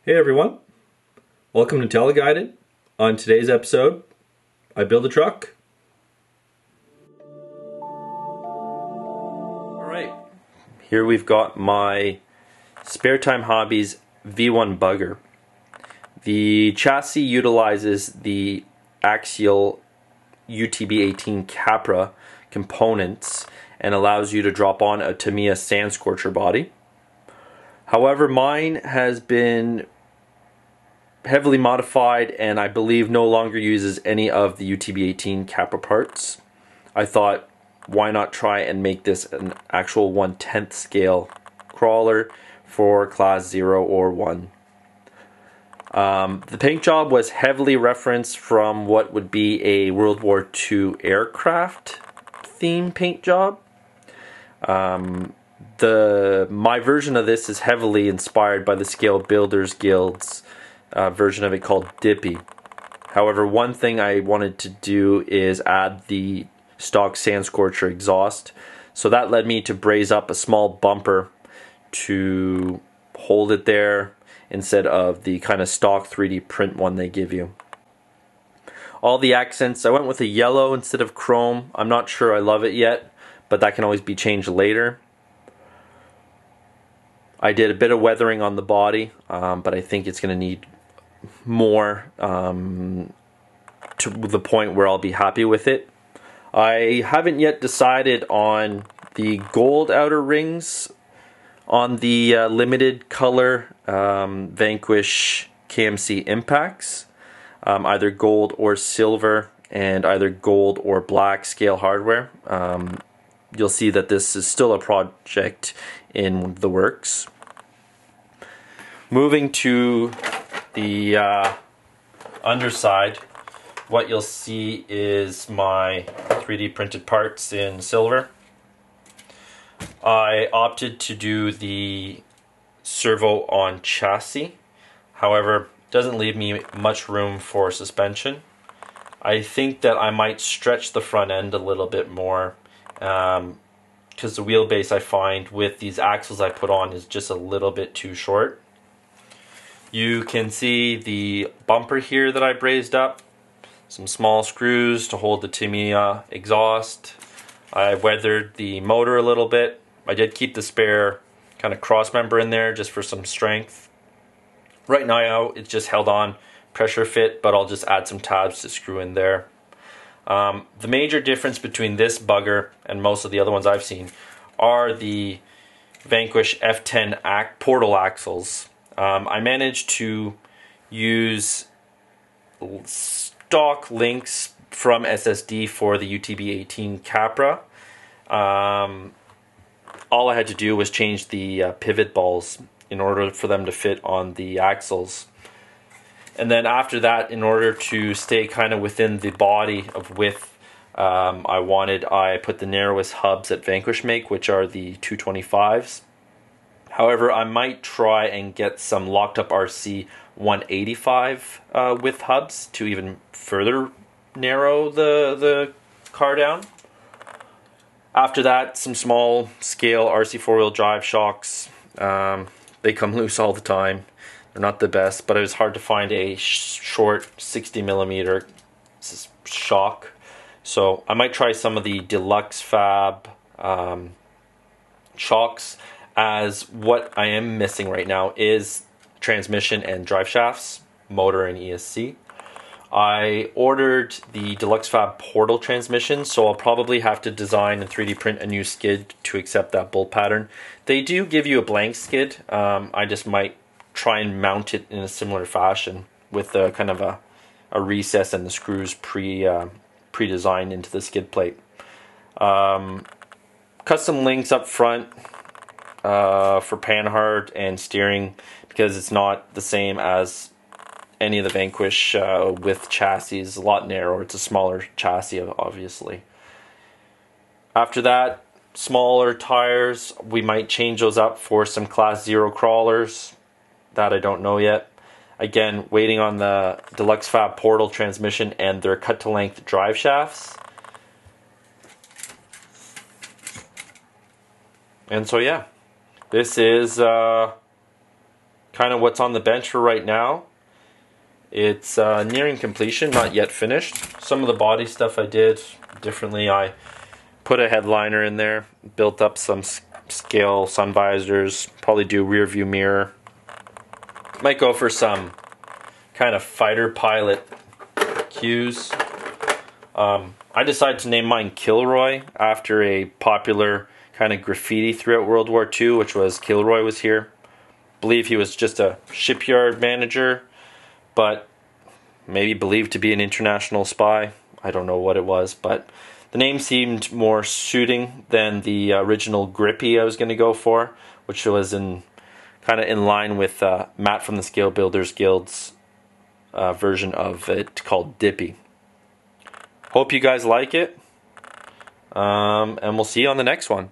Hey everyone, welcome to Teleguided. On today's episode, I build a truck. Alright, here we've got my Spare Time Hobbies V1 bugger. The chassis utilizes the axial UTB-18 Capra components and allows you to drop on a Tamiya sand scorcher body. However, mine has been heavily modified and I believe no longer uses any of the UTB-18 Capra parts. I thought, why not try and make this an actual 1/10 scale crawler for class 0 or 1. The paint job was heavily referenced from what would be a World War II aircraft theme paint job. My version of this is heavily inspired by the Scale Builders Guild's version of it called Dippy. However, one thing I wanted to do is add the stock sand scorcher exhaust, so that led me to braze up a small bumper to hold it there instead of the kind of stock 3D print one they give you. All the accents, I went with a yellow instead of chrome. I'm not sure I love it yet, but that can always be changed later. I did a bit of weathering on the body, but I think it's going to need more to the point where I'll be happy with it. I haven't yet decided on the gold outer rings on the limited color Vanquish KMC impacts, either gold or silver, and either gold or black scale hardware. You'll see that this is still a project in the works. Moving to the underside, what you'll see is my 3D printed parts in silver. I opted to do the servo on chassis, however, it doesn't leave me much room for suspension. I think that I might stretch the front end a little bit more, because the wheelbase I find with these axles I put on is just a little bit too short. You can see the bumper here that I brazed up, some small screws to hold the Tamiya exhaust. I weathered the motor a little bit. I did keep the spare kind of cross member in there just for some strength. Right now it's just held on pressure fit, but I'll just add some tabs to screw in there. The major difference between this bugger and most of the other ones I've seen are the Vanquish F10 portal axles. I managed to use stock links from SSD for the UTB-18 Capra. All I had to do was change the pivot balls in order for them to fit on the axles. And then after that, in order to stay kind of within the body of width I put the narrowest hubs that Vanquish make, which are the 225s. However, I might try and get some locked up RC 185 width hubs to even further narrow the car down. After that, some small scale RC 4-wheel drive shocks. They come loose all the time. They're not the best, but it was hard to find a short 60mm shock. So I might try some of the Deluxe Fab shocks, as what I am missing right now is transmission and drive shafts, motor and ESC. I ordered the Deluxe Fab Portal transmission, so I'll probably have to design and 3D print a new skid to accept that bolt pattern. They do give you a blank skid. I just might try and mount it in a similar fashion with a kind of a recess and the screws pre-designed into the skid plate. Custom links up front for panhard and steering, because it's not the same as any of the Vanquish with chassis. Is a lot narrower. It's a smaller chassis, obviously. After that, smaller tires. We might change those up for some class 0 crawlers. That I don't know yet. Again, waiting on the Deluxe Fab Portal transmission and their cut-to-length drive shafts. And so yeah, this is kind kind of what's on the bench for right now. It's nearing completion, not yet finished. Some of the body stuff I did differently. I put a headliner in there, built up some scale sun visors, probably do rear view mirror. Might go for some kind of fighter pilot cues. I decided to name mine Kilroy after a popular kind of graffiti throughout World War II, which was Kilroy was here. I believe he was just a shipyard manager, but maybe believed to be an international spy. I don't know what it was, but the name seemed more suiting than the original Grippy I was going to go for, which was kind of in line with Matt from the Scale Builders Guild's version of it called Dippy. Hope you guys like it, and we'll see you on the next one.